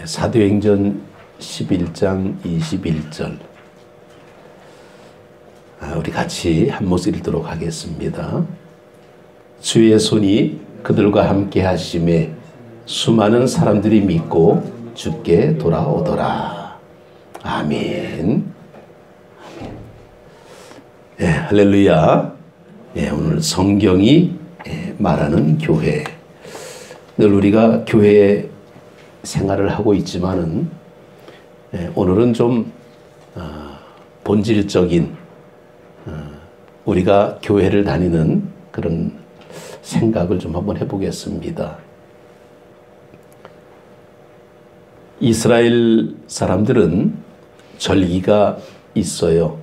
사도행전 11장 21절. 우리 같이 한 목소리 읽도록 하겠습니다. 주의 손이 그들과 함께 하심에 수많은 사람들이 믿고 주께 돌아오더라. 아멘. 할렐루야. 오늘 성경이 말하는 교회. 늘 우리가 교회 생활을 하고 있지만은 오늘은 좀 본질적인 우리가 교회를 다니는 그런 생각을 좀 한번 해보겠습니다. 이스라엘 사람들은 절기가 있어요.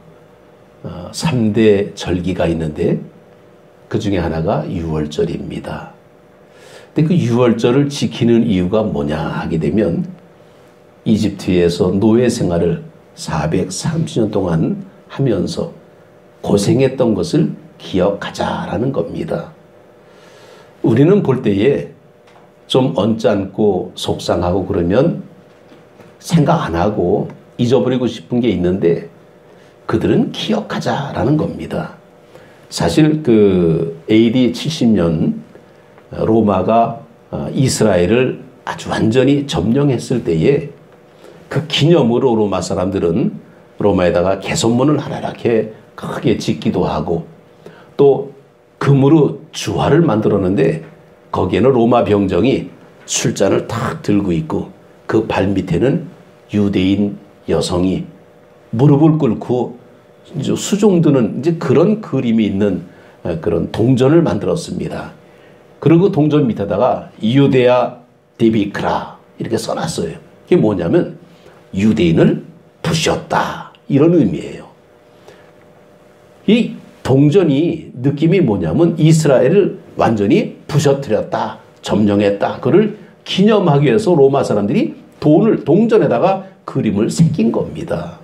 3대 절기가 있는데 그 중에 하나가 유월절입니다. 근데 그 유월절을 지키는 이유가 뭐냐 하게 되면 이집트에서 노예 생활을 430년 동안 하면서 고생했던 것을 기억하자라는 겁니다. 우리는 볼 때에 좀 언짢고 속상하고 그러면 생각 안 하고 잊어버리고 싶은 게 있는데 그들은 기억하자라는 겁니다. 사실 그 AD 70년 로마가 이스라엘을 아주 완전히 점령했을 때에 그 기념으로 로마 사람들은 로마에다가 개선문을 하나 이렇게 크게 짓기도 하고 또 금으로 주화를 만들었는데 거기에는 로마 병정이 술잔을 탁 들고 있고 그 발 밑에는 유대인 여성이 무릎을 꿇고 수종드는 이제 그런 그림이 있는 그런 동전을 만들었습니다. 그리고 동전 밑에다가 유데아 데비크라 이렇게 써놨어요. 그게 뭐냐면 유대인을 부셨다 이런 의미예요. 이 동전이 느낌이 뭐냐면 이스라엘을 완전히 부셔뜨렸다, 점령했다. 그를 기념하기 위해서 로마 사람들이 동전에다가 그림을 새긴 겁니다.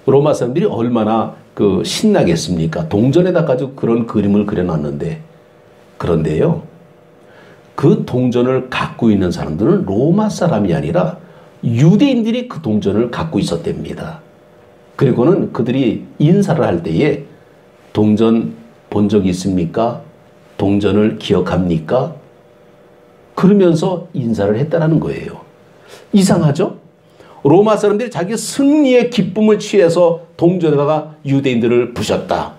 로마 사람들이 얼마나 신나겠습니까? 동전에다 가지고 그런 그림을 그려놨는데. 그런데요, 그 동전을 갖고 있는 사람들은 로마 사람이 아니라 유대인들이 그 동전을 갖고 있었답니다. 그리고는 그들이 인사를 할 때에 동전 본 적 있습니까? 동전을 기억합니까? 그러면서 인사를 했다는 거예요. 이상하죠? 로마 사람들이 자기 승리의 기쁨을 취해서 동전에다가 유대인들을 부셨다.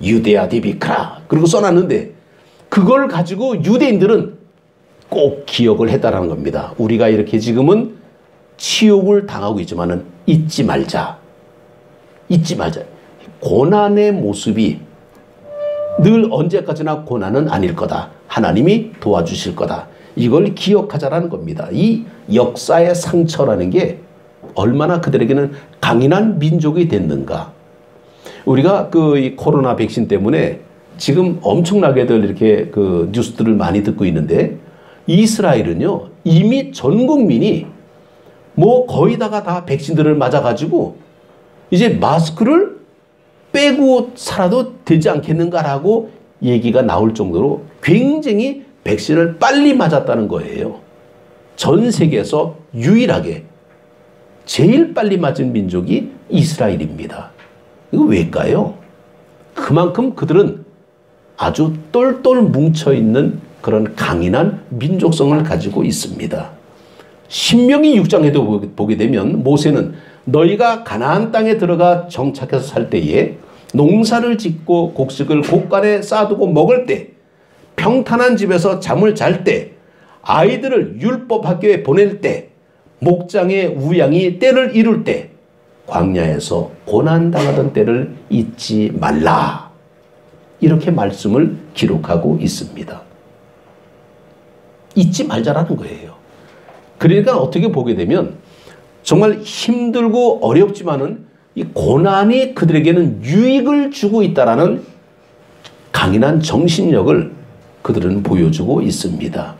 유데아 데비크라. 그리고 써놨는데 그걸 가지고 유대인들은 꼭 기억을 했다는 겁니다. 우리가 이렇게 지금은 치욕을 당하고 있지만은 잊지 말자. 잊지 말자. 고난의 모습이 늘 언제까지나 고난은 아닐 거다. 하나님이 도와주실 거다. 이걸 기억하자라는 겁니다. 이 역사의 상처라는 게 얼마나 그들에게는 강인한 민족이 됐는가. 우리가 이 코로나 백신 때문에 지금 엄청나게들 이렇게 뉴스들을 많이 듣고 있는데 이스라엘은요, 이미 전 국민이 거의 다 백신들을 맞아가지고 이제 마스크를 빼고 살아도 되지 않겠는가라고 얘기가 나올 정도로 굉장히 백신을 빨리 맞았다는 거예요. 전 세계에서 유일하게 제일 빨리 맞은 민족이 이스라엘입니다. 이거 왜일까요? 그만큼 그들은 아주 똘똘 뭉쳐있는 그런 강인한 민족성을 가지고 있습니다. 신명기 6장에도 보게 되면 모세는 너희가 가나안 땅에 들어가 정착해서 살 때에 농사를 짓고 곡식을 곳간에 쌓아두고 먹을 때 평탄한 집에서 잠을 잘 때 아이들을 율법 학교에 보낼 때 목장의 우양이 때를 이룰 때 광야에서 고난당하던 때를 잊지 말라. 이렇게 말씀을 기록하고 있습니다. 잊지 말자라는 거예요. 그러니까 어떻게 보게 되면 정말 힘들고 어렵지만은 이 고난이 그들에게는 유익을 주고 있다라는 강인한 정신력을 그들은 보여주고 있습니다.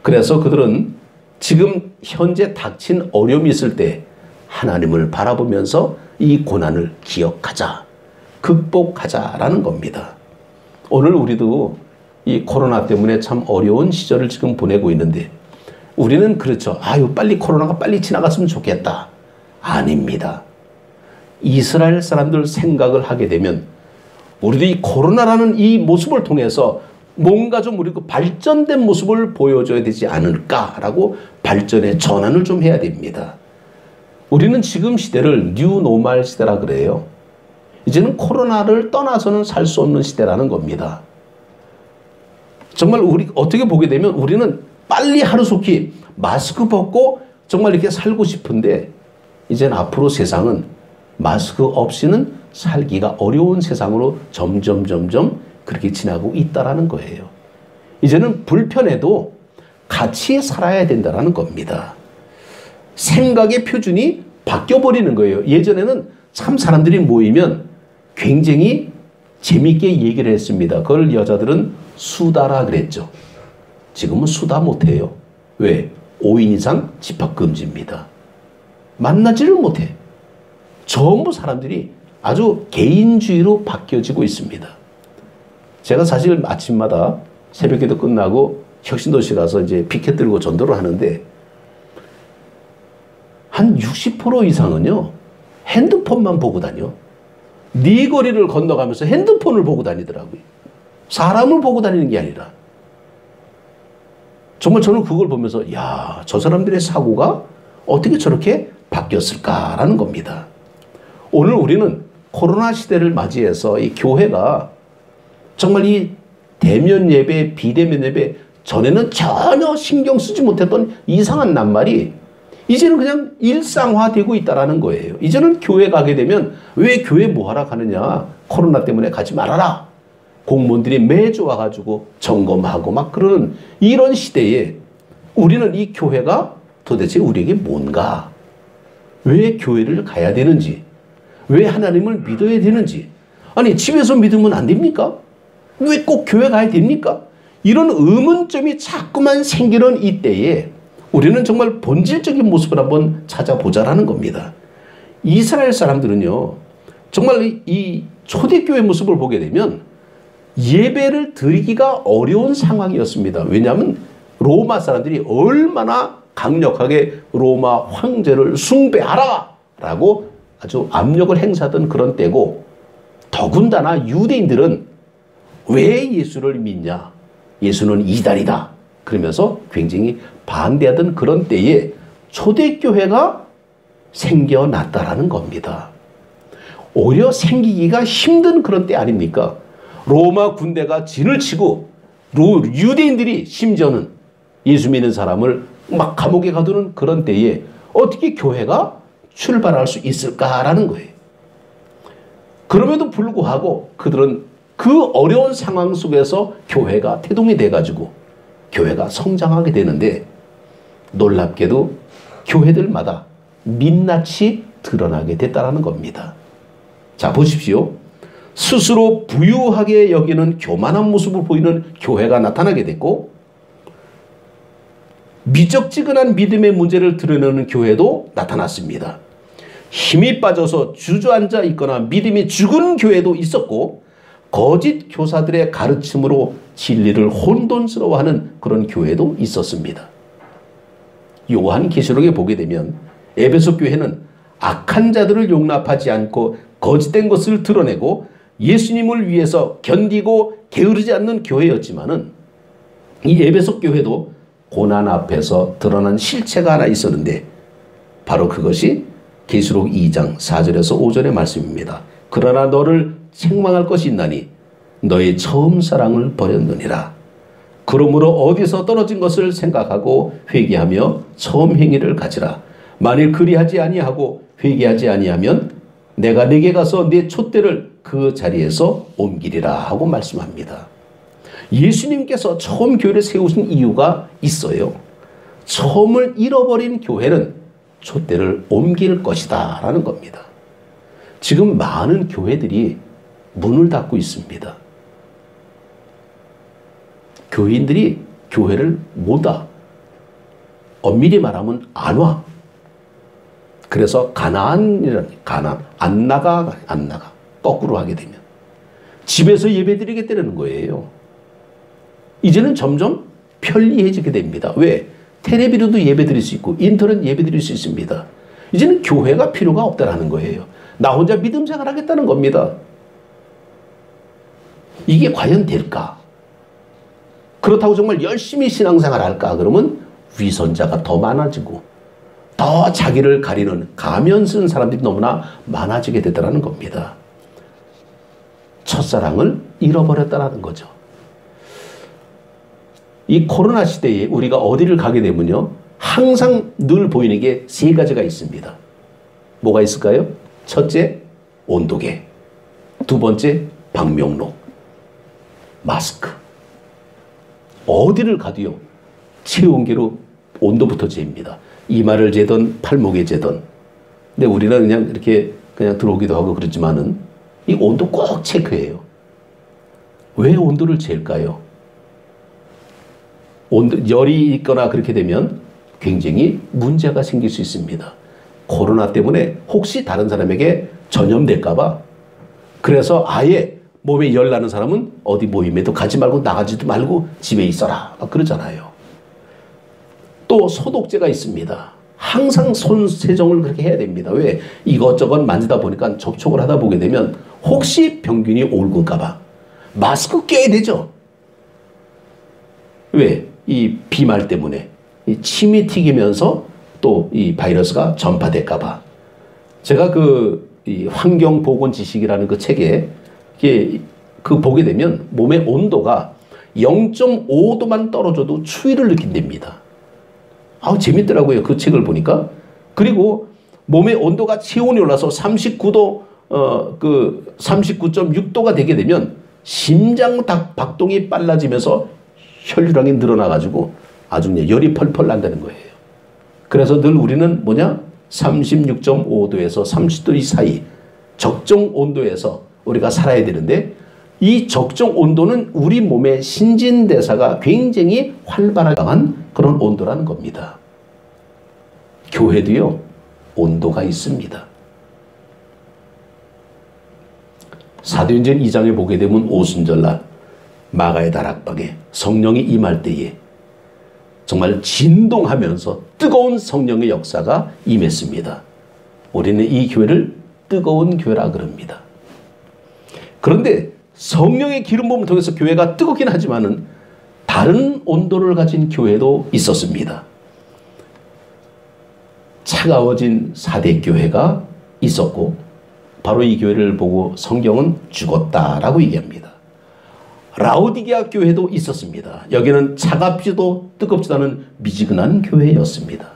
그래서 그들은 지금 현재 닥친 어려움이 있을 때 하나님을 바라보면서 이 고난을 기억하자, 극복하자라는 겁니다. 오늘 우리도 이 코로나 때문에 참 어려운 시절을 지금 보내고 있는데 우리는 그렇죠. 아유, 빨리 코로나가 빨리 지나갔으면 좋겠다. 아닙니다. 이스라엘 사람들 생각을 하게 되면 우리도 이 코로나라는 이 모습을 통해서 뭔가 좀 우리 그 발전된 모습을 보여줘야 되지 않을까라고 발전의 전환을 좀 해야 됩니다. 우리는 지금 시대를 뉴노멀 시대라 그래요. 이제는 코로나를 떠나서는 살 수 없는 시대라는 겁니다. 정말 우리 어떻게 보게 되면 우리는 빨리 하루속히 마스크 벗고 정말 이렇게 살고 싶은데 이제는 앞으로 세상은 마스크 없이는 살기가 어려운 세상으로 점점 그렇게 지나고 있다라는 거예요. 이제는 불편해도 같이 살아야 된다라는 겁니다. 생각의 표준이 바뀌어버리는 거예요. 예전에는 참 사람들이 모이면 굉장히 재밌게 얘기를 했습니다. 그걸 여자들은 수다라 그랬죠. 지금은 수다 못해요. 왜? 5인 이상 집합금지입니다. 만나지를 못해. 전부 사람들이 아주 개인주의로 바뀌어지고 있습니다. 제가 사실 아침마다 새벽기도 끝나고 혁신도시 가서 이제 피켓 들고 전도를 하는데 한 60% 이상은요 핸드폰만 보고 다녀. 네 거리를 건너가면서 핸드폰을 보고 다니더라고요. 사람을 보고 다니는 게 아니라. 정말 저는 그걸 보면서 야, 저 사람들의 사고가 어떻게 저렇게 바뀌었을까라는 겁니다. 오늘 우리는 코로나 시대를 맞이해서 이 교회가 정말 이 대면 예배, 비대면 예배 전에는 전혀 신경 쓰지 못했던 이상한 낱말이 이제는 그냥 일상화되고 있다는 거예요. 이제는 교회 가게 되면 왜 교회 뭐하러 가느냐. 코로나 때문에 가지 말아라. 공무원들이 매주 와가지고 점검하고 막 그러는 이런 시대에 우리는 이 교회가 도대체 우리에게 뭔가, 왜 교회를 가야 되는지, 왜 하나님을 믿어야 되는지, 아니 집에서 믿으면 안 됩니까? 왜 꼭 교회 가야 됩니까? 이런 의문점이 자꾸만 생기는 이때에 우리는 정말 본질적인 모습을 한번 찾아보자라는 겁니다. 이스라엘 사람들은요, 정말 이 초대교회 모습을 보게 되면 예배를 드리기가 어려운 상황이었습니다. 왜냐하면 로마 사람들이 얼마나 강력하게 로마 황제를 숭배하라 라고 아주 압력을 행사하던 그런 때고, 더군다나 유대인들은 왜 예수를 믿냐? 예수는 이단이다. 그러면서 굉장히 반대하던 그런 때에 초대교회가 생겨났다라는 겁니다. 오히려 생기기가 힘든 그런 때 아닙니까? 로마 군대가 진을 치고 유대인들이 심지어는 예수 믿는 사람을 막 감옥에 가두는 그런 때에 어떻게 교회가 출발할 수 있을까라는 거예요. 그럼에도 불구하고 그들은 그 어려운 상황 속에서 교회가 태동이 돼가지고 교회가 성장하게 되는데, 놀랍게도 교회들마다 민낯이 드러나게 됐다는 겁니다. 자, 보십시오. 스스로 부유하게 여기는 교만한 모습을 보이는 교회가 나타나게 됐고, 미적지근한 믿음의 문제를 드러내는 교회도 나타났습니다. 힘이 빠져서 주저앉아 있거나 믿음이 죽은 교회도 있었고, 거짓 교사들의 가르침으로 진리를 혼돈스러워하는 그런 교회도 있었습니다. 요한계시록에 보게 되면 에베소 교회는 악한 자들을 용납하지 않고 거짓된 것을 드러내고 예수님을 위해서 견디고 게으르지 않는 교회였지만은, 이 에베소 교회도 고난 앞에서 드러난 실체가 하나 있었는데 바로 그것이 계시록 2장 4절에서 5절의 말씀입니다. 그러나 너를 책망할 것이 있나니 너의 처음 사랑을 버렸느니라. 그러므로 어디서 떨어진 것을 생각하고 회개하며 처음 행위를 가지라. 만일 그리하지 아니하고 회개하지 아니하면 내가 네게 가서 네 촛대를 그 자리에서 옮기리라 하고 말씀합니다. 예수님께서 처음 교회를 세우신 이유가 있어요. 처음을 잃어버린 교회는 촛대를 옮길 것이다 라는 겁니다. 지금 많은 교회들이 문을 닫고 있습니다. 교인들이 교회를 못 와. 엄밀히 말하면 안 와. 그래서 안 나가. 거꾸로 하게 되면 집에서 예배드리겠다는 거예요. 이제는 점점 편리해지게 됩니다. 왜? 텔레비로도 예배 드릴 수 있고 인터넷 예배 드릴 수 있습니다. 이제는 교회가 필요가 없다라는 거예요. 나 혼자 믿음 생활 하겠다는 겁니다. 이게 과연 될까? 그렇다고 정말 열심히 신앙생활 할까? 그러면 위선자가 더 많아지고 더 자기를 가리는 가면 쓴 사람들이 너무나 많아지게 되더라는 겁니다. 첫사랑을 잃어버렸다는 거죠. 이 코로나 시대에 우리가 어디를 가게 되면요, 항상 늘 보이는 게 세 가지가 있습니다. 뭐가 있을까요? 첫째, 온도계. 두 번째, 방명록. 마스크. 어디를 가도요, 체온계로 온도부터 잽니다. 이마를 재던 팔목에 재던. 근데 우리는 그냥 이렇게 그냥 들어오기도 하고 그렇지만은 이 온도 꼭 체크해요. 왜 온도를 잴까요? 열이 있거나 그렇게 되면 굉장히 문제가 생길 수 있습니다. 코로나 때문에 혹시 다른 사람에게 전염될까봐. 그래서 아예 몸에 열 나는 사람은 어디 모임에도 가지 말고 나가지도 말고 집에 있어라, 막 그러잖아요. 또 소독제가 있습니다. 항상 손 세정을 그렇게 해야 됩니다. 왜? 이것저것 만지다 보니까 접촉을 하다 보게 되면 혹시 병균이 옮을까봐 마스크 껴야 되죠. 왜? 이 비말 때문에 이 침이 튀기면서 또 이 바이러스가 전파될까봐. 제가 이 환경보건지식이라는 그 책에 그 보게 되면 몸의 온도가 0.5도만 떨어져도 추위를 느낀답니다. 재밌더라고요. 그 책을 보니까. 그리고 몸의 온도가 체온이 올라서 39도, 39.6도가 되게 되면 심장 박동이 빨라지면서 혈류량이 늘어나가지고 아주 그냥 열이 펄펄 난다는 거예요. 그래서 늘 우리는 36.5도에서 30도 사이 적정 온도에서 우리가 살아야 되는데, 이 적정 온도는 우리 몸의 신진대사가 굉장히 활발한 그런 온도라는 겁니다. 교회도요, 온도가 있습니다. 사도행전 2장에 보게 되면 오순절날 마가의 다락방에 성령이 임할 때에 정말 진동하면서 뜨거운 성령의 역사가 임했습니다. 우리는 이 교회를 뜨거운 교회라 그럽니다. 그런데 성령의 기름 부음을 통해서 교회가 뜨겁긴 하지만은 다른 온도를 가진 교회도 있었습니다. 차가워진 사대교회가 있었고, 바로 이 교회를 보고 성경은 죽었다라고 얘기합니다. 라오디게아 교회도 있었습니다. 여기는 차갑지도 뜨겁지도 않은 미지근한 교회였습니다.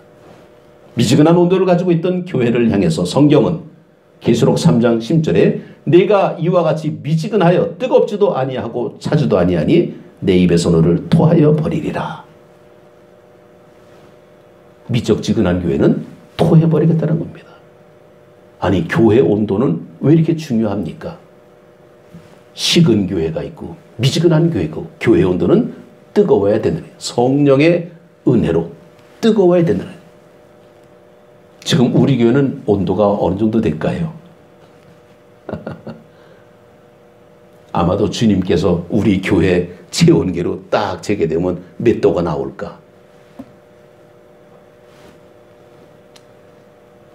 미지근한 온도를 가지고 있던 교회를 향해서 성경은 계시록 3장 10절에 내가 이와 같이 미지근하여 뜨겁지도 아니하고 차지도 아니하니 내 입에서 너를 토하여 버리리라. 미적지근한 교회는 토해버리겠다는 겁니다. 아니, 교회 온도는 왜 이렇게 중요합니까? 식은 교회가 있고 미지근한 교회고, 교회 온도는 뜨거워야 되는 거예요. 성령의 은혜로 뜨거워야 되는 거예요. 지금 우리 교회는 온도가 어느 정도 될까요? 아마도 주님께서 우리 교회 체온계로 딱 재게 되면 몇 도가 나올까?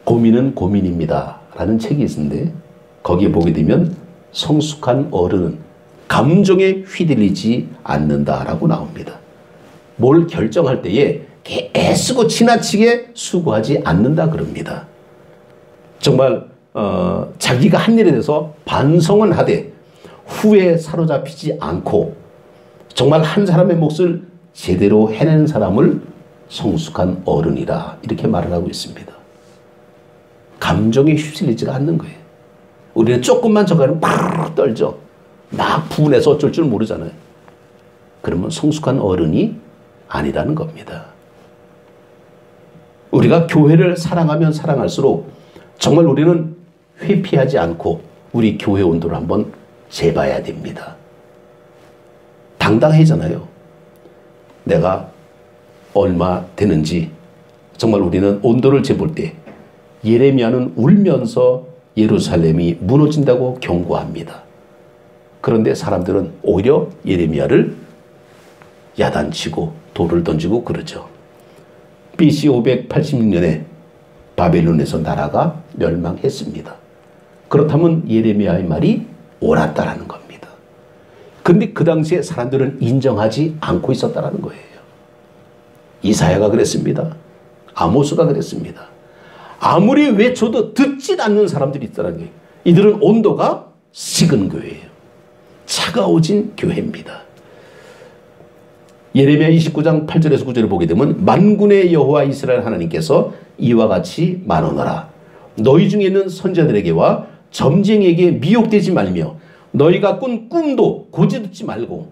고민은 고민입니다 라는 책이 있는데, 거기에 보게 되면 성숙한 어른은 감정에 휘둘리지 않는다라고 나옵니다. 뭘 결정할 때에 애쓰고 지나치게 수고하지 않는다 그럽니다. 정말 자기가 한 일에 대해서 반성은 하되 후에 사로잡히지 않고 정말 한 사람의 몫을 제대로 해내는 사람을 성숙한 어른이라 이렇게 말을 하고 있습니다. 감정에 휘둘리지가 않는 거예요. 우리는 조금만 저가면 팍 떨죠. 막 분해서 어쩔 줄 모르잖아요. 그러면 성숙한 어른이 아니라는 겁니다. 우리가 교회를 사랑하면 사랑할수록 정말 우리는 회피하지 않고 우리 교회 온도를 한번 재봐야 됩니다. 당당해잖아요. 내가 얼마 되는지. 정말 우리는 온도를 재볼 때 예레미야는 울면서 예루살렘이 무너진다고 경고합니다. 그런데 사람들은 오히려 예레미야를 야단치고 돌을 던지고 그러죠. BC 586년에 바벨론에서 나라가 멸망했습니다. 그렇다면 예레미야의 말이 옳았다라는 겁니다. 그런데 그 당시에 사람들은 인정하지 않고 있었다라는 거예요. 이사야가 그랬습니다. 아모스가 그랬습니다. 아무리 외쳐도 듣지 않는 사람들이 있다는 거예요. 이들은 온도가 식은 교회예요. 차가워진 교회입니다. 예레미야 29장 8절에서 9절을 보게 되면 만군의 여호와 이스라엘 하나님께서 이와 같이 말하노라. 너희 중에 있는 선자들에게와 점쟁이에게 미혹되지 말며 너희가 꾼 꿈도 고지듣지 말고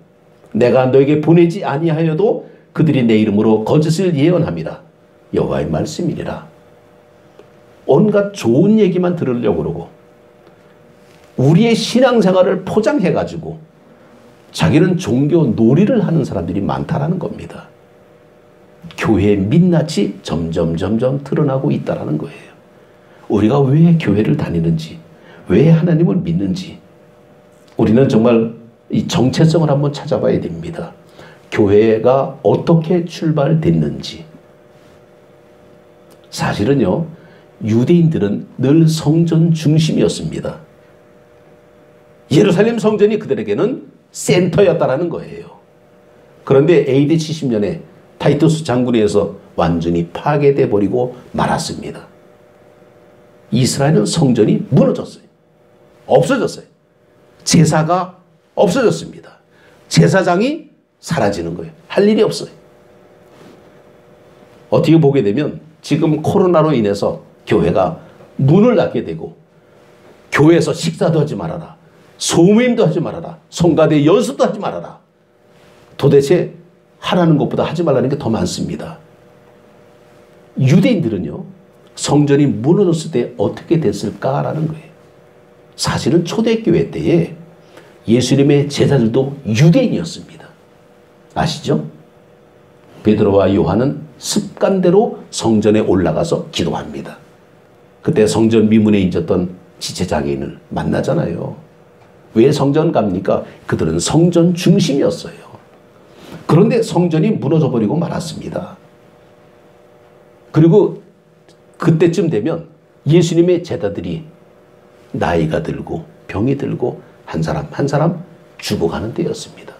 내가 너에게 보내지 아니하여도 그들이 내 이름으로 거짓을 예언함이라. 여호와의 말씀이니라. 온갖 좋은 얘기만 들으려고 그러고 우리의 신앙생활을 포장해가지고 자기는 종교 놀이를 하는 사람들이 많다라는 겁니다. 교회의 민낯이 점점 드러나고 있다라는 거예요. 우리가 왜 교회를 다니는지, 왜 하나님을 믿는지 우리는 정말 이 정체성을 한번 찾아봐야 됩니다. 교회가 어떻게 출발됐는지. 사실은요, 유대인들은 늘 성전 중심이었습니다. 예루살렘 성전이 그들에게는 센터였다라는 거예요. 그런데 AD 70년에 타이투스 장군에 의해서 완전히 파괴돼 버리고 말았습니다. 이스라엘은 성전이 무너졌어요. 없어졌어요. 제사가 없어졌습니다. 제사장이 사라지는 거예요. 할 일이 없어요. 어떻게 보게 되면 지금 코로나로 인해서 교회가 문을 닫게 되고 교회에서 식사도 하지 말아라. 소모임도 하지 말아라. 성가대 연습도 하지 말아라. 도대체 하라는 것보다 하지 말라는 게 더 많습니다. 유대인들은요, 성전이 무너졌을 때 어떻게 됐을까라는 거예요. 사실은 초대교회 때에 예수님의 제자들도 유대인이었습니다. 아시죠? 베드로와 요한은 습관대로 성전에 올라가서 기도합니다. 그때 성전 미문에 있었던 지체장애인을 만나잖아요. 왜 성전 갑니까? 그들은 성전 중심이었어요. 그런데 성전이 무너져버리고 말았습니다. 그리고 그때쯤 되면 예수님의 제자들이 나이가 들고 병이 들고 한 사람 한 사람 죽어가는 때였습니다.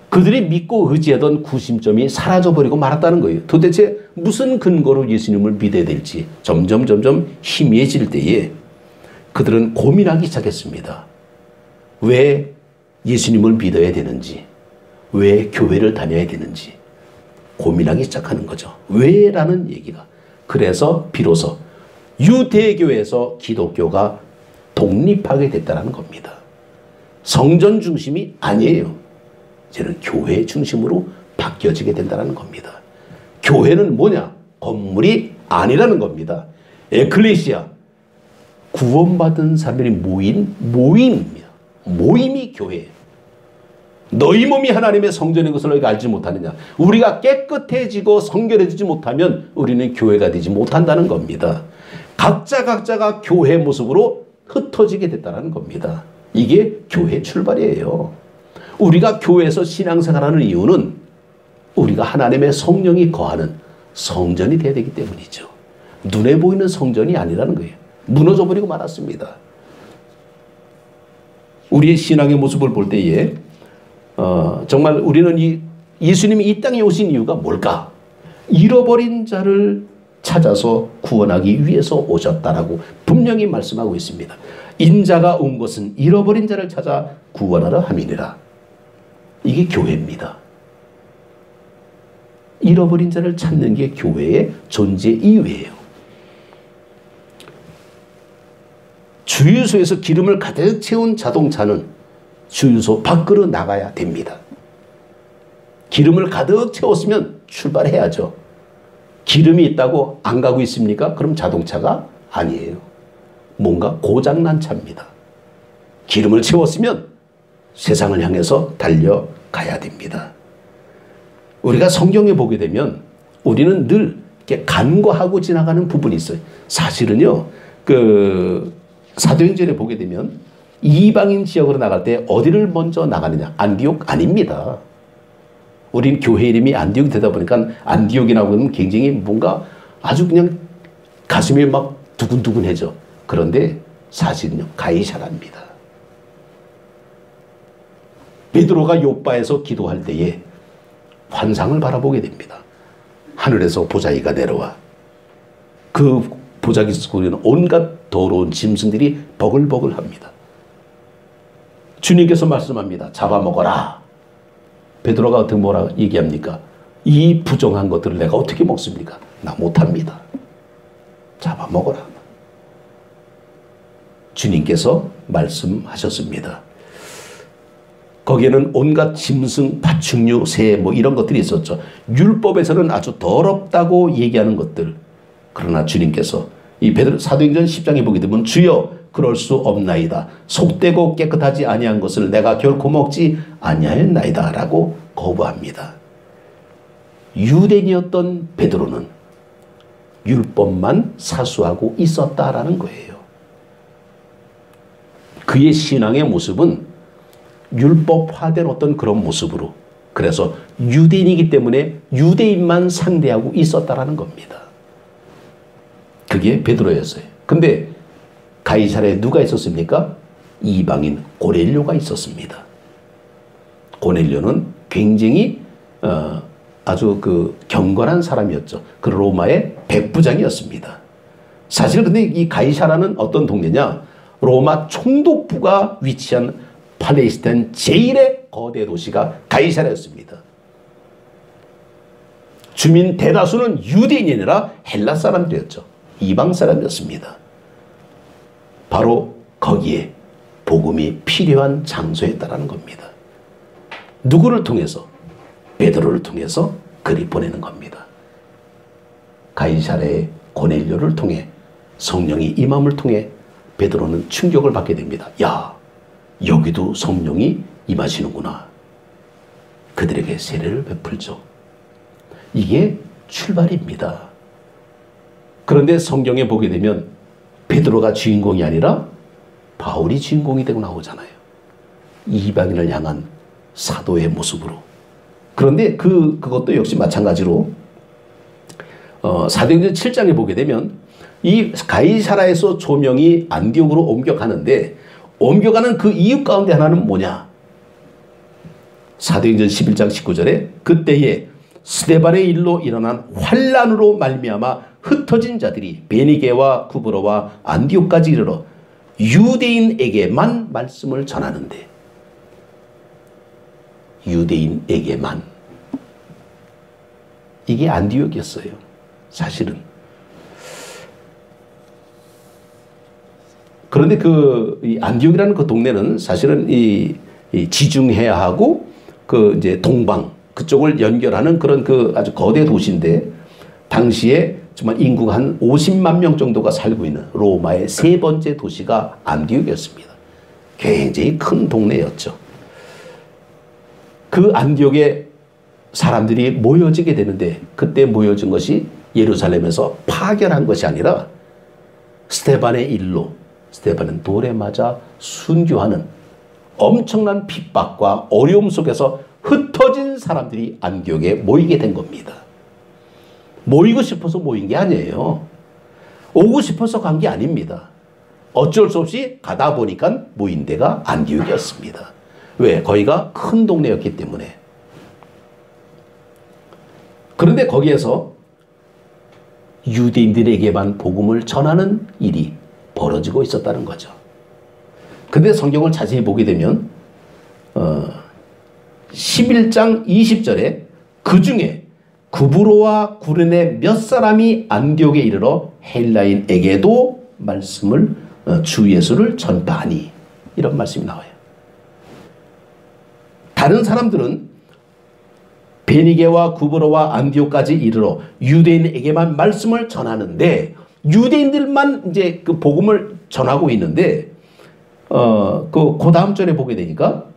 그들이 믿고 의지하던 구심점이 사라져버리고 말았다는 거예요. 도대체 무슨 근거로 예수님을 믿어야 될지 점점 희미해질 때에 그들은 고민하기 시작했습니다. 왜 예수님을 믿어야 되는지, 왜 교회를 다녀야 되는지 고민하기 시작하는 거죠. 왜라는 얘기가. 그래서 비로소 유대교에서 기독교가 독립하게 됐다는 겁니다. 성전 중심이 아니에요. 이제는 교회 중심으로 바뀌어지게 된다는 겁니다. 교회는 뭐냐? 건물이 아니라는 겁니다. 에클레시아, 구원받은 사람들이 모인 모임입니다. 모임이 교회예요. 너희 몸이 하나님의 성전인 것을 너희가 알지 못하느냐. 우리가 깨끗해지고 성결해지지 못하면 우리는 교회가 되지 못한다는 겁니다. 각자가 교회 모습으로 흩어지게 됐다는 겁니다. 이게 교회 출발이에요. 우리가 교회에서 신앙생활하는 이유는 우리가 하나님의 성령이 거하는 성전이 되어야 되기 때문이죠. 눈에 보이는 성전이 아니라는 거예요. 무너져버리고 말았습니다. 우리의 신앙의 모습을 볼 때에 정말 우리는 예수님이 이 땅에 오신 이유가 뭘까? 잃어버린 자를 찾아서 구원하기 위해서 오셨다라고 분명히 말씀하고 있습니다. 인자가 온 것은 잃어버린 자를 찾아 구원하러 함이니라. 이게 교회입니다. 잃어버린 자를 찾는 게 교회의 존재 이유예요. 주유소에서 기름을 가득 채운 자동차는 주유소 밖으로 나가야 됩니다. 기름을 가득 채웠으면 출발해야죠. 기름이 있다고 안 가고 있습니까? 그럼 자동차가 아니에요. 뭔가 고장난 차입니다. 기름을 채웠으면 세상을 향해서 달려가야 됩니다. 우리가 성경에 보게 되면 우리는 늘 이렇게 간과하고 지나가는 부분이 있어요. 사실은요, 사도행전에 보게 되면 이방인 지역으로 나갈 때 어디를 먼저 나가느냐? 안디옥 아닙니다. 우린 교회 이름이 안디옥이 되다 보니까 안디옥이라고 하면 굉장히 뭔가 아주 그냥 가슴이 막 두근두근해져. 그런데 사실은요, 가이사라입니다. 베드로가 요빠에서 기도할 때에 환상을 바라보게 됩니다. 하늘에서 보자기가 내려와 그 보자기 속에는 온갖 더러운 짐승들이 버글버글합니다. 주님께서 말씀합니다. 잡아먹어라. 베드로가 어떻게 뭐라 얘기합니까? 이 부정한 것들을 내가 어떻게 먹습니까? 나 못합니다. 잡아먹어라. 주님께서 말씀하셨습니다. 거기에는 온갖 짐승, 파충류, 새 뭐 이런 것들이 있었죠. 율법에서는 아주 더럽다고 얘기하는 것들. 그러나 주님께서 이 베드로 사도행전 10장에 보게 되면 주여 그럴 수 없나이다. 속되고 깨끗하지 아니한 것을 내가 결코 먹지 아니하였나이다 라고 거부합니다. 유대인이었던 베드로는 율법만 사수하고 있었다라는 거예요. 그의 신앙의 모습은 율법화된 어떤 그런 모습으로, 그래서 유대인이기 때문에 유대인만 상대하고 있었다라는 겁니다. 그게 베드로였어요. 근데 가이사랴에 누가 있었습니까? 이방인 고넬료가 있었습니다. 고넬료는 굉장히 아주 그 경건한 사람이었죠. 그 로마의 백부장이었습니다. 사실 근데 이 가이사랴는 어떤 동네냐? 로마 총독부가 위치한 팔레스타인 제1의 거대 도시가 가이사랴였습니다. 주민 대다수는 유대인이 아니라 헬라 사람들이었죠. 이방 사람이었습니다. 바로 거기에 복음이 필요한 장소였다라는 겁니다. 누구를 통해서? 베드로를 통해서 그리 보내는 겁니다. 가이사랴의 고넬료를 통해 성령이 임함을 통해 베드로는 충격을 받게 됩니다. 야, 여기도 성령이 임하시는구나. 그들에게 세례를 베풀죠. 이게 출발입니다. 그런데 성경에 보게 되면 베드로가 주인공이 아니라 바울이 주인공이 되고 나오잖아요. 이방인을 향한 사도의 모습으로. 그런데 그것도 역시 마찬가지로 사도행전 7장에 보게 되면 이 가이사랴에서 조명이 안디옥으로 옮겨가는데 옮겨가는 그 이유 가운데 하나는 뭐냐? 사도행전 11장 19절에 그때에 스데반의 일로 일어난 환란으로 말미암아 흩어진 자들이 베니게와 구브로와 안디옥까지 이르러 유대인에게만 말씀을 전하는데, 유대인에게만, 이게 안디옥이었어요. 사실은. 그런데 이 안디옥이라는 그 동네는 사실은 이 지중해야 하고 그 이제 동방 그쪽을 연결하는 그런 그 아주 거대 도시인데, 당시에 정말 인구가 한 50만 명 정도가 살고 있는 로마의 세 번째 도시가 안디옥이었습니다. 굉장히 큰 동네였죠. 그 안디옥에 사람들이 모여지게 되는데, 그때 모여진 것이 예루살렘에서 파견한 것이 아니라 스데반의 일로, 스데반은 돌에 맞아 순교하는 엄청난 핍박과 어려움 속에서 흩어진 사람들이 안디옥에 모이게 된 겁니다. 모이고 싶어서 모인 게 아니에요. 오고 싶어서 간 게 아닙니다. 어쩔 수 없이 가다 보니까 모인 데가 안디옥이었습니다. 왜? 거기가 큰 동네였기 때문에. 그런데 거기에서 유대인들에게만 복음을 전하는 일이 벌어지고 있었다는 거죠. 근데 성경을 자세히 보게 되면 11장 20절에 그 중에 구브로와 구레네 몇 사람이 안디옥에 이르러 헬라인에게도 말씀을 주 예수를 전파하니, 이런 말씀이 나와요. 다른 사람들은 베니게와 구브로와 안디옥까지 이르러 유대인에게만 말씀을 전하는데, 유대인들만 이제 그 복음을 전하고 있는데, 그 다음 절에 보게 되니까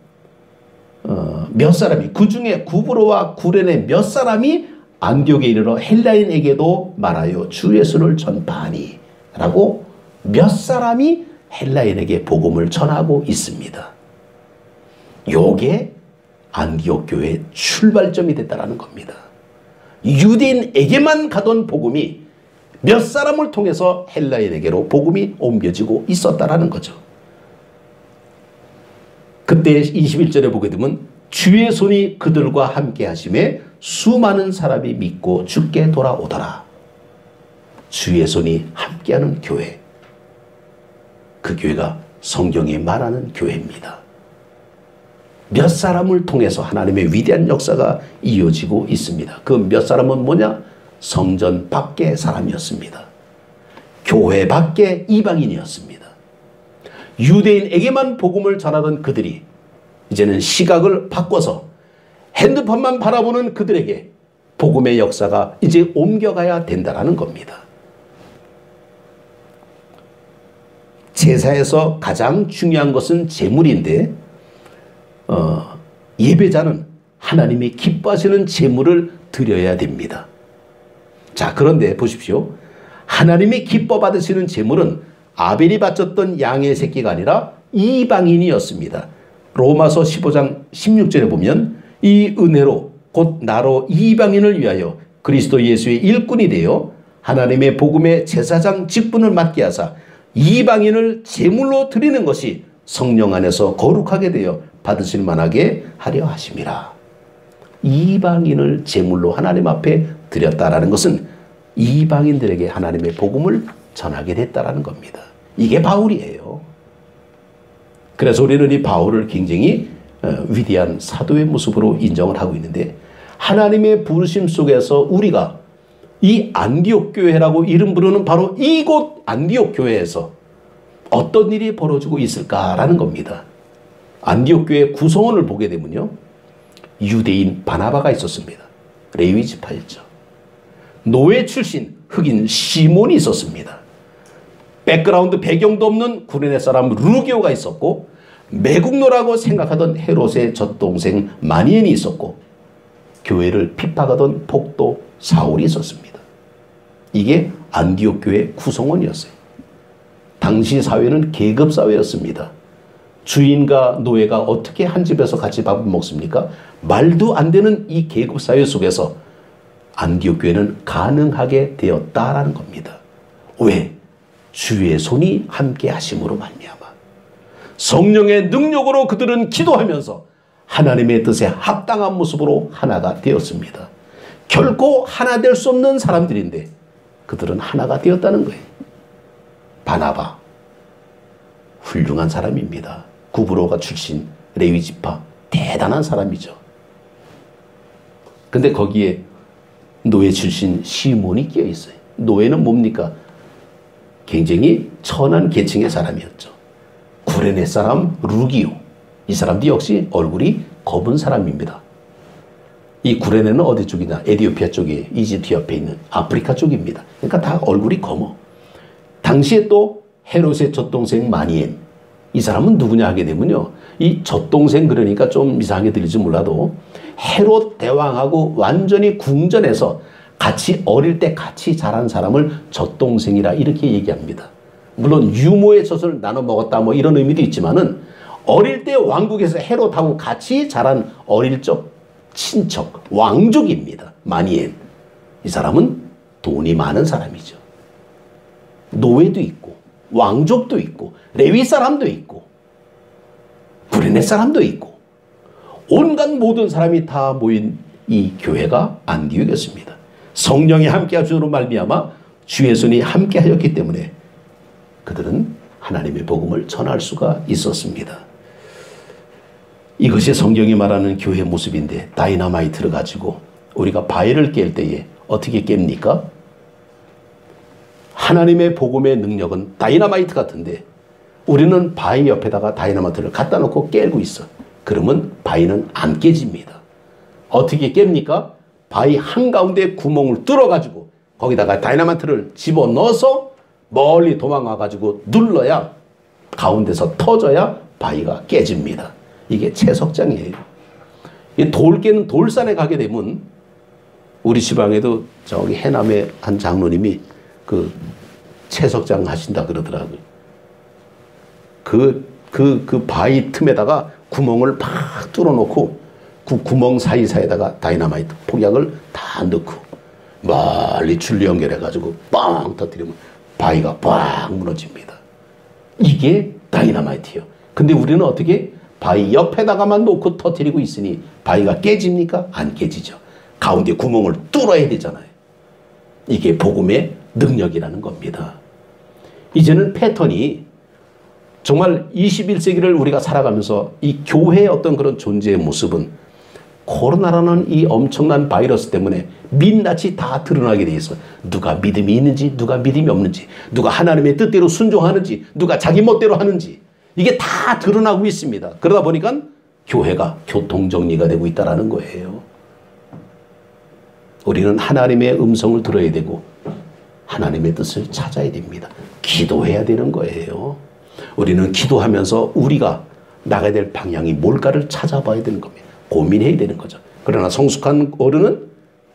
몇 사람이, 그 중에 구브로와 구레네 몇 사람이 안디옥에 이르러 헬라인에게도 말하여 주 예수를 전파하니 라고 몇 사람이 헬라인에게 복음을 전하고 있습니다. 요게 안디옥 교회의 출발점이 됐다는 겁니다. 유대인에게만 가던 복음이 몇 사람을 통해서 헬라인에게로 복음이 옮겨지고 있었다는 거죠. 그때 21절에 보게 되면 주의 손이 그들과 함께 하심에 수많은 사람이 믿고 주께 돌아오더라. 주의 손이 함께하는 교회. 그 교회가 성경이 말하는 교회입니다. 몇 사람을 통해서 하나님의 위대한 역사가 이어지고 있습니다. 그 몇 사람은 뭐냐? 성전 밖의 사람이었습니다. 교회 밖의 이방인이었습니다. 유대인에게만 복음을 전하던 그들이 이제는 시각을 바꿔서 핸드폰만 바라보는 그들에게 복음의 역사가 이제 옮겨가야 된다는 겁니다. 제사에서 가장 중요한 것은 제물인데 예배자는 하나님이 기뻐하시는 제물을 드려야 됩니다. 자, 그런데 보십시오. 하나님이 기뻐 받으시는 제물은 아벨이 바쳤던 양의 새끼가 아니라 이방인이었습니다. 로마서 15장 16절에 보면 이 은혜로 곧 나로 이방인을 위하여 그리스도 예수의 일꾼이 되어 하나님의 복음의 제사장 직분을 맡게 하사 이방인을 제물로 드리는 것이 성령 안에서 거룩하게 되어 받으실 만하게 하려 하심이라. 이방인을 제물로 하나님 앞에 드렸다라는 것은 이방인들에게 하나님의 복음을 전하게 됐다라는 겁니다. 이게 바울이에요. 그래서 우리는 이 바울을 굉장히 위대한 사도의 모습으로 인정을 하고 있는데, 하나님의 부르심 속에서 우리가 이 안디옥 교회라고 이름 부르는 바로 이곳 안디옥 교회에서 어떤 일이 벌어지고 있을까라는 겁니다. 안디옥 교회 구성원을 보게 되면요, 유대인 바나바가 있었습니다. 레위 지파였죠. 노예 출신 흑인 시몬이 있었습니다. 백그라운드 배경도 없는 구레네 사람 루기오가 있었고, 매국노라고 생각하던 헤롯의 젖동생 마니엔이 있었고, 교회를 핍박하던 폭도 사울이 있었습니다. 이게 안디옥 교회 구성원이었어요. 당시 사회는 계급사회였습니다. 주인과 노예가 어떻게 한 집에서 같이 밥을 먹습니까? 말도 안 되는 이 계급사회 속에서 안디옥 교회는 가능하게 되었다라는 겁니다. 왜? 주의 손이 함께 하심으로 말미암아. 성령의 능력으로 그들은 기도하면서 하나님의 뜻에 합당한 모습으로 하나가 되었습니다. 결코 하나 될 수 없는 사람들인데 그들은 하나가 되었다는 거예요. 바나바, 훌륭한 사람입니다. 구브로가 출신 레위 지파, 대단한 사람이죠. 근데 거기에 노예 출신 시몬이 끼어 있어요. 노예는 뭡니까? 굉장히 천한 계층의 사람이었죠. 구레네 사람 루기오, 이 사람도 역시 얼굴이 검은 사람입니다. 이 구레네는 어디 쪽이냐? 에티오피아 쪽에, 이집트 옆에 있는 아프리카 쪽입니다. 그러니까 다 얼굴이 검어. 당시에 또 헤롯의 젖동생 마니엔, 이 사람은 누구냐 하게 되면요, 이 젖동생 그러니까 좀 이상하게 들릴지 몰라도 헤롯 대왕하고 완전히 궁전에서 같이 어릴 때 같이 자란 사람을 젖동생이라 이렇게 얘기합니다. 물론 유모의 젖을 나눠 먹었다 뭐 이런 의미도 있지만은 어릴 때 왕국에서 헤롯하고 같이 자란 어릴 적 친척, 왕족입니다. 마니엔. 이 사람은 돈이 많은 사람이죠. 노예도 있고 왕족도 있고 레위 사람도 있고 구레네 사람도 있고 온갖 모든 사람이 다 모인 이 교회가 안디옥이었습니다. 성령이 함께 하심으로 말미암아 주의 손이 함께 하였기 때문에 그들은 하나님의 복음을 전할 수가 있었습니다. 이것이 성경이 말하는 교회의 모습인데, 다이너마이트를 가지고 우리가 바위를 깰 때에 어떻게 깹니까? 하나님의 복음의 능력은 다이너마이트 같은데 우리는 바위 옆에다가 다이너마이트를 갖다 놓고 깨고 있어. 그러면 바위는 안 깨집니다. 어떻게 깹니까? 바위 한가운데 구멍을 뚫어가지고 거기다가 다이너마이트를 집어넣어서 멀리 도망가가지고 눌러야, 가운데서 터져야 바위가 깨집니다. 이게 채석장이에요. 돌 깨는 돌산에 가게 되면, 우리 지방에도 저기 해남의 한 장로님이 그 채석장 하신다 그러더라고요. 그 바위 틈에다가 구멍을 팍 뚫어놓고 그 구멍 사이사이에다가 다이너마이트 폭약을 다 넣고 멀리 줄 연결해가지고 빵 터뜨리면 바위가 빡 무너집니다. 이게 다이너마이트예요. 근데 우리는 어떻게 바위 옆에다가만 놓고 터뜨리고 있으니 바위가 깨집니까? 안 깨지죠. 가운데 구멍을 뚫어야 되잖아요. 이게 복음의 능력이라는 겁니다. 이제는 패턴이 정말 21세기를 우리가 살아가면서 이 교회의 어떤 그런 존재의 모습은 코로나라는 이 엄청난 바이러스 때문에 민낯이 다 드러나게 돼 있어. 누가 믿음이 있는지 누가 믿음이 없는지, 누가 하나님의 뜻대로 순종하는지, 누가 자기 멋대로 하는지, 이게 다 드러나고 있습니다. 그러다 보니까 교회가 교통정리가 되고 있다는 거예요. 우리는 하나님의 음성을 들어야 되고 하나님의 뜻을 찾아야 됩니다. 기도해야 되는 거예요. 우리는 기도하면서 우리가 나가야 될 방향이 뭘까를 찾아봐야 되는 겁니다. 고민해야 되는 거죠. 그러나 성숙한 어른은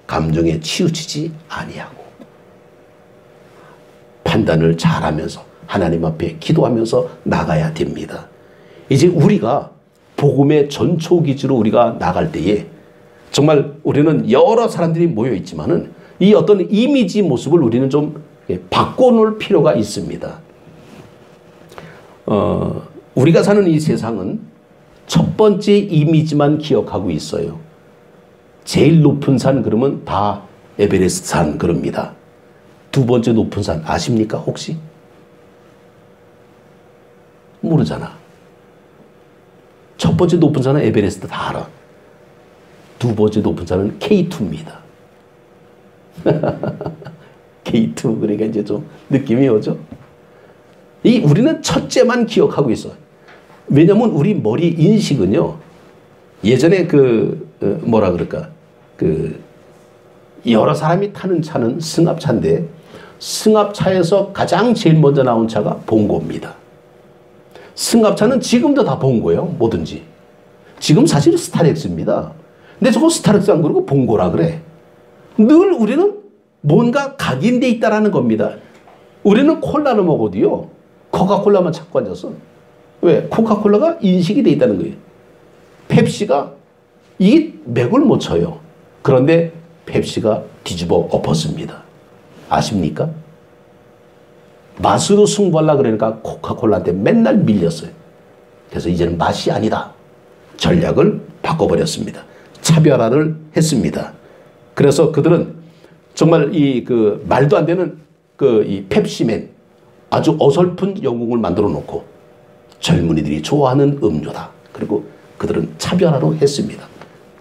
감정에 치우치지 아니하고 판단을 잘하면서 하나님 앞에 기도하면서 나가야 됩니다. 이제 우리가 복음의 전초기지로 우리가 나갈 때에 정말 우리는 여러 사람들이 모여 있지만은 이 어떤 이미지 모습을 우리는 좀 바꿔놓을 필요가 있습니다. 우리가 사는 이 세상은 첫 번째 이미지만 기억하고 있어요. 제일 높은 산 그러면 다 에베레스트 산 그럽니다. 두 번째 높은 산 아십니까 혹시? 모르잖아. 첫 번째 높은 산은 에베레스트 다 알아. 두 번째 높은 산은 K2입니다. K2 그러니까 이제 좀 느낌이 오죠. 우리는 첫째만 기억하고 있어. 왜냐면 우리 머리 인식은요. 예전에 뭐라 그럴까 여러 사람이 타는 차는 승합차인데 승합차에서 가장 제일 먼저 나온 차가 봉고입니다. 승합차는 지금도 다 봉고예요. 뭐든지. 지금 사실 스타렉스입니다. 근데 저거 스타렉스 안 그러고 봉고라 그래. 늘 우리는 뭔가 각인돼 있다라는 겁니다. 우리는 콜라를 먹어도요. 코카콜라만 찾고 앉아서. 왜? 코카콜라가 인식이 돼 있다는 거예요. 펩시가 이 맥을 못 쳐요. 그런데 펩시가 뒤집어 엎었습니다. 아십니까? 맛으로 승부하려고 그러니까 코카콜라한테 맨날 밀렸어요. 그래서 이제는 맛이 아니다. 전략을 바꿔버렸습니다. 차별화를 했습니다. 그래서 그들은 정말 말도 안 되는 이 펩시맨 아주 어설픈 영웅을 만들어 놓고 젊은이들이 좋아하는 음료다. 그리고 그들은 차별화로 했습니다.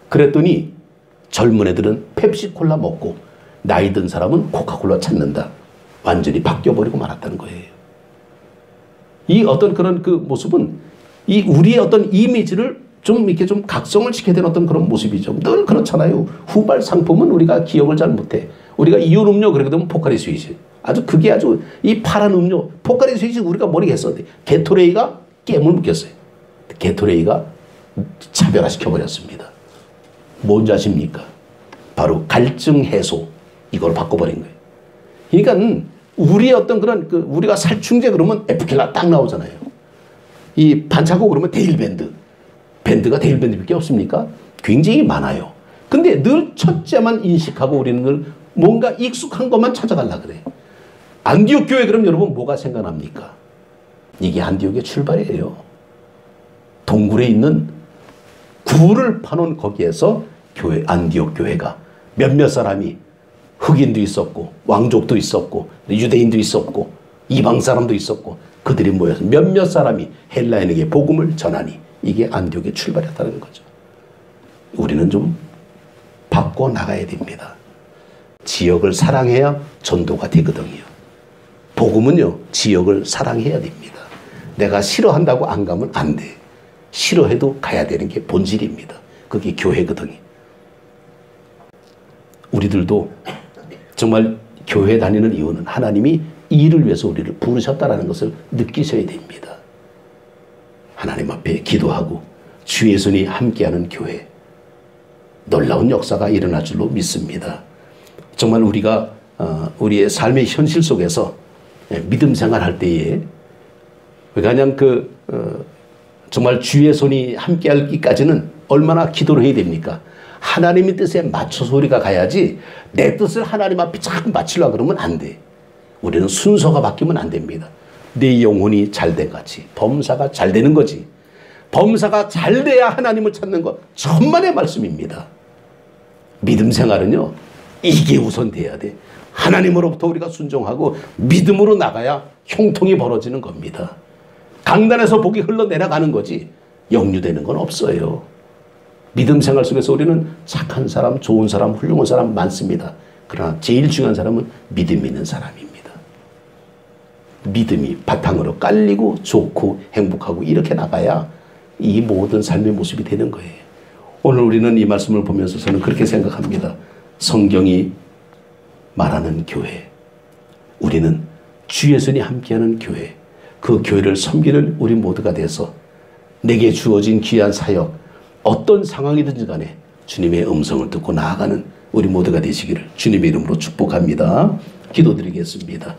그랬더니 젊은 애들은 펩시콜라 먹고 나이 든 사람은 코카콜라 찾는다. 완전히 바뀌어버리고 말았다는 거예요. 이 어떤 그런 모습은 이 우리의 어떤 이미지를 좀 이렇게 좀 각성을 시켜야 되는 어떤 그런 모습이죠. 늘 그렇잖아요. 후발 상품은 우리가 기억을 잘 못해. 우리가 이온 음료 그렇게 되면 포카리 스위치. 그게 아주 이 파란 음료 포카리 스위치 우리가 모르겠었는데 게토레이가 깨물 묻혔어요. 게토레이가 차별화시켜버렸습니다. 뭔지 아십니까? 바로 갈증 해소 이걸 바꿔버린 거예요. 그러니까 우리의 어떤 그런 우리가 살충제 그러면 에프킬라 딱 나오잖아요. 이 반차고 그러면 데일밴드. 밴드가 데일밴드밖에 없습니까? 굉장히 많아요. 근데 늘 첫째만 인식하고 우리는 늘 뭔가 익숙한 것만 찾아가려고 그래. 안디옥 교회 그럼 여러분 뭐가 생각납니까? 이게 안디옥의 출발이에요. 동굴에 있는 굴을 파놓은 거기에서 안디옥 교회가 몇몇 사람이 흑인도 있었고 왕족도 있었고 유대인도 있었고 이방 사람도 있었고 그들이 모여서 몇몇 사람이 헬라인에게 복음을 전하니 이게 안디옥의 출발이었다는 거죠. 우리는 좀 바꿔나가야 됩니다. 지역을 사랑해야 전도가 되거든요. 복음은요. 지역을 사랑해야 됩니다. 내가 싫어한다고 안 가면 안 돼. 싫어해도 가야 되는 게 본질입니다. 그게 교회거든요. 우리들도 정말 교회 다니는 이유는 하나님이 이 일을 위해서 우리를 부르셨다는 것을 느끼셔야 됩니다. 하나님 앞에 기도하고 주의 손이 함께하는 교회. 놀라운 역사가 일어날 줄로 믿습니다. 정말 우리가 우리의 삶의 현실 속에서 믿음 생활할 때에 그냥 정말 주의 손이 함께하기까지는 얼마나 기도를 해야 됩니까? 하나님의 뜻에 맞춰서 우리가 가야지 내 뜻을 하나님 앞에 자꾸 맞추려고 그러면 안 돼. 우리는 순서가 바뀌면 안 됩니다. 내 영혼이 잘된 같이 범사가 잘 되는 거지. 범사가 잘 돼야 하나님을 찾는 것 천만의 말씀입니다. 믿음 생활은요, 이게 우선 돼야 돼. 하나님으로부터 우리가 순종하고 믿음으로 나가야 형통이 벌어지는 겁니다. 강단에서 복이 흘러내려가는 거지 역류되는 건 없어요. 믿음 생활 속에서 우리는 착한 사람, 좋은 사람, 훌륭한 사람 많습니다. 그러나 제일 중요한 사람은 믿음 있는 사람입니다. 믿음이 바탕으로 깔리고 좋고 행복하고 이렇게 나가야 이 모든 삶의 모습이 되는 거예요. 오늘 우리는 이 말씀을 보면서 저는 그렇게 생각합니다. 성경이 말하는 교회, 우리는 주의 손이 함께하는 교회, 그 교회를 섬기는 우리 모두가 돼서 내게 주어진 귀한 사역, 어떤 상황이든지 간에 주님의 음성을 듣고 나아가는 우리 모두가 되시기를 주님의 이름으로 축복합니다. 기도드리겠습니다.